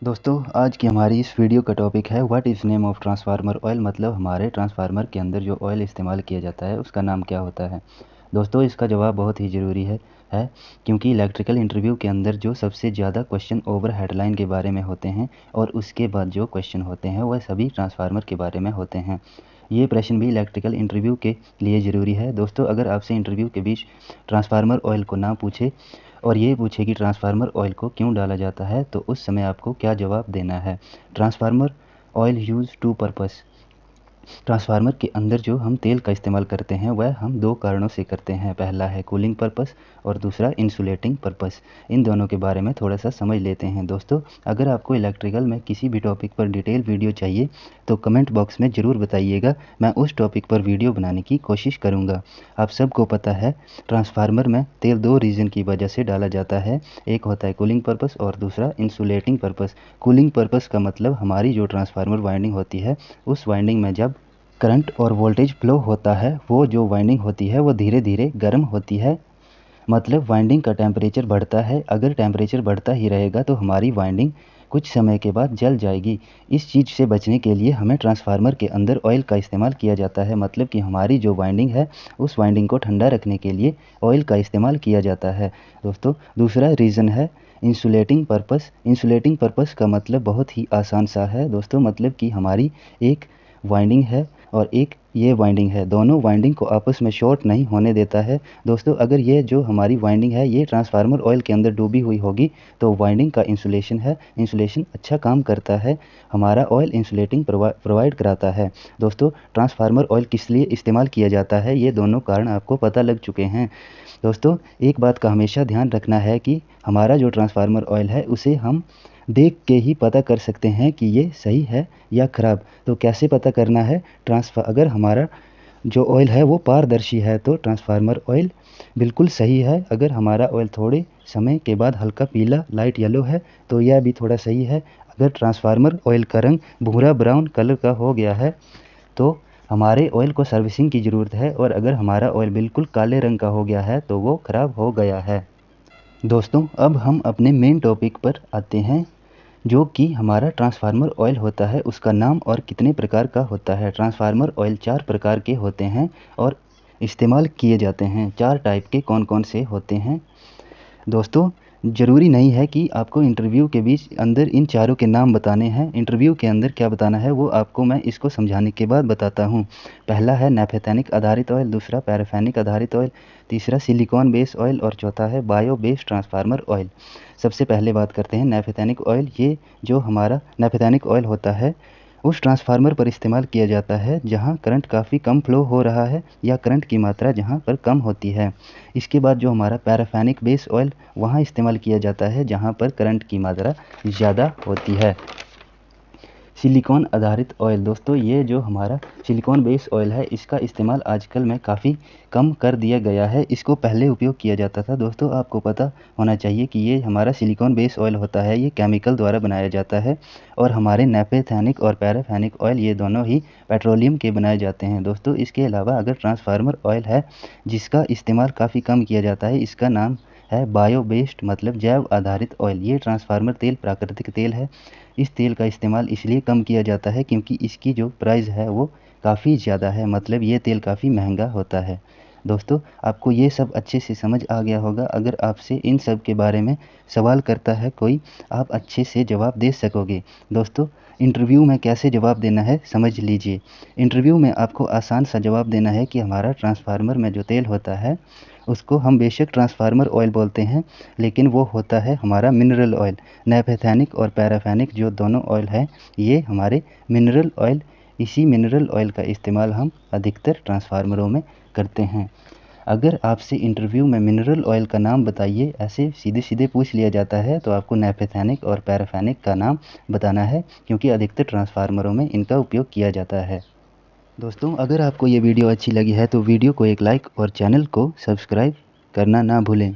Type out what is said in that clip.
दोस्तों आज की हमारी इस वीडियो का टॉपिक है what is name of transformer oil. मतलब हमारे ट्रांसफार्मर के अंदर जो ऑयल इस्तेमाल किया जाता है उसका नाम क्या होता है। दोस्तों इसका जवाब बहुत ही ज़रूरी है क्योंकि इलेक्ट्रिकल इंटरव्यू के अंदर जो सबसे ज़्यादा क्वेश्चन ओवर हेडलाइन के बारे में होते हैं और उसके बाद जो क्वेश्चन होते हैं वह सभी ट्रांसफार्मर के बारे में होते हैं। ये प्रश्न भी इलेक्ट्रिकल इंटरव्यू के लिए ज़रूरी है। दोस्तों अगर आपसे इंटरव्यू के बीच ट्रांसफार्मर ऑयल को ना पूछे और ये पूछे कि ट्रांसफार्मर ऑयल को क्यों डाला जाता है तो उस समय आपको क्या जवाब देना है। Transformer oil use two purpose. Transformer के अंदर जो हम तेल का इस्तेमाल करते हैं वह हम दो कारणों से करते हैं। पहला है कूलिंग पर्पस और दूसरा इंसुलेटिंग पर्पस। इन दोनों के बारे में थोड़ा सा समझ लेते हैं। दोस्तों अगर आपको इलेक्ट्रिकल में किसी भी टॉपिक पर डिटेल वीडियो चाहिए तो कमेंट बॉक्स में ज़रूर बताइएगा, मैं उस टॉपिक पर वीडियो बनाने की कोशिश करूँगा। आप सबको पता है ट्रांसफार्मर में तेल दो रीज़न की वजह से डाला जाता है, एक होता है कूलिंग पर्पस और दूसरा इंसुलेटिंग पर्पस। कूलिंग पर्पस का मतलब हमारी जो ट्रांसफार्मर वाइंडिंग होती है उस वाइंडिंग में जब करंट और वोल्टेज फ्लो होता है वो जो वाइंडिंग होती है वो धीरे धीरे गर्म होती है। मतलब वाइंडिंग का टेम्परेचर बढ़ता है। अगर टेम्परेचर बढ़ता ही रहेगा तो हमारी वाइंडिंग कुछ समय के बाद जल जाएगी। इस चीज़ से बचने के लिए हमें ट्रांसफार्मर के अंदर ऑयल का इस्तेमाल किया जाता है। मतलब कि हमारी जो वाइंडिंग है उस वाइंडिंग को ठंडा रखने के लिए ऑयल का इस्तेमाल किया जाता है। दोस्तों दूसरा रीज़न है इंसुलेटिंग पर्पस। इंसुलेटिंग पर्पस का मतलब बहुत ही आसान सा है दोस्तों, मतलब कि हमारी एक वाइंडिंग है और एक ये वाइंडिंग है, दोनों वाइंडिंग को आपस में शॉर्ट नहीं होने देता है। दोस्तों अगर ये जो हमारी वाइंडिंग है ये ट्रांसफार्मर ऑयल के अंदर डूबी हुई होगी तो वाइंडिंग का इंसुलेशन है, इंसुलेशन अच्छा काम करता है, हमारा ऑयल इंसुलेटिंग प्रोवाइड कराता है। दोस्तों ट्रांसफार्मर ऑयल किस लिए इस्तेमाल किया जाता है ये दोनों कारण आपको पता लग चुके हैं। दोस्तों एक बात का हमेशा ध्यान रखना है कि हमारा जो ट्रांसफार्मर ऑयल है उसे हम देख के ही पता कर सकते हैं कि ये सही है या ख़राब। तो कैसे पता करना है? अगर हमारा जो ऑयल है वो पारदर्शी है तो ट्रांसफार्मर ऑयल बिल्कुल सही है। अगर हमारा ऑयल थोड़े समय के बाद हल्का पीला लाइट येलो है तो यह भी थोड़ा सही है। अगर ट्रांसफार्मर ऑयल का रंग भूरा ब्राउन कलर का हो गया है तो हमारे ऑयल को सर्विसिंग की ज़रूरत है, और अगर हमारा ऑयल बिल्कुल काले रंग का हो गया है तो वो ख़राब हो गया है। दोस्तों अब हम अपने मेन टॉपिक पर आते हैं जो कि हमारा ट्रांसफार्मर ऑयल होता है उसका नाम और कितने प्रकार का होता है। ट्रांसफार्मर ऑयल 4 प्रकार के होते हैं और इस्तेमाल किए जाते हैं। 4 टाइप के कौन-कौन से होते हैं? दोस्तों ज़रूरी नहीं है कि आपको इंटरव्यू के बीच अंदर इन चारों के नाम बताने हैं। इंटरव्यू के अंदर क्या बताना है वो आपको मैं इसको समझाने के बाद बताता हूँ। पहला है नैफेथेनिक आधारित ऑयल, दूसरा पैराफेनिक आधारित ऑयल, तीसरा सिलिकॉन बेस ऑयल और चौथा है बायो बेस्ड ट्रांसफार्मर ऑयल। सबसे पहले बात करते हैं नैफेथेनिक ऑयल। ये जो हमारा नैफेथेनिक ऑयल होता है उस ट्रांसफार्मर पर इस्तेमाल किया जाता है जहां करंट काफ़ी कम फ्लो हो रहा है या करंट की मात्रा जहां पर कम होती है। इसके बाद जो हमारा पैराफेनिक बेस ऑयल वहां इस्तेमाल किया जाता है जहां पर करंट की मात्रा ज़्यादा होती है। सिलिकॉन आधारित ऑयल, दोस्तों ये जो हमारा सिलिकॉन बेस ऑयल है इसका इस्तेमाल आजकल में काफ़ी कम कर दिया गया है। इसको पहले उपयोग किया जाता था। दोस्तों आपको पता होना चाहिए कि ये हमारा सिलिकॉन बेस ऑयल होता है, ये केमिकल द्वारा बनाया जाता है, और हमारे नैफेथेनिक और पैराफेनिक ऑयल ये दोनों ही पेट्रोलियम के बनाए जाते हैं। दोस्तों इसके अलावा अगर ट्रांसफार्मर ऑयल है जिसका इस्तेमाल काफ़ी कम किया जाता है, इसका नाम है बायो बेस्ड मतलब जैव आधारित ऑयल। ये ट्रांसफार्मर तेल प्राकृतिक तेल है। इस तेल का इस्तेमाल इसलिए कम किया जाता है क्योंकि इसकी जो प्राइस है वो काफ़ी ज़्यादा है, मतलब ये तेल काफ़ी महंगा होता है। दोस्तों आपको ये सब अच्छे से समझ आ गया होगा। अगर आपसे इन सब के बारे में सवाल करता है कोई, आप अच्छे से जवाब दे सकोगे। दोस्तों इंटरव्यू में कैसे जवाब देना है समझ लीजिए। इंटरव्यू में आपको आसान सा जवाब देना है कि हमारा ट्रांसफार्मर में जो तेल होता है उसको हम बेशक ट्रांसफार्मर ऑयल बोलते हैं लेकिन वो होता है हमारा मिनरल ऑयल। नैफेथेनिक और पैराफेनिक जो दोनों ऑयल हैं ये हमारे मिनरल ऑयल, इसी मिनरल ऑयल का इस्तेमाल हम अधिकतर ट्रांसफार्मरों में करते हैं। अगर आपसे इंटरव्यू में मिनरल ऑयल का नाम बताइए ऐसे सीधे सीधे पूछ लिया जाता है तो आपको नैफेथेनिक और पैराफेनिक का नाम बताना है क्योंकि अधिकतर ट्रांसफार्मरों में इनका उपयोग किया जाता है। दोस्तों अगर आपको ये वीडियो अच्छी लगी है तो वीडियो को एक लाइक और चैनल को सब्सक्राइब करना ना भूलें।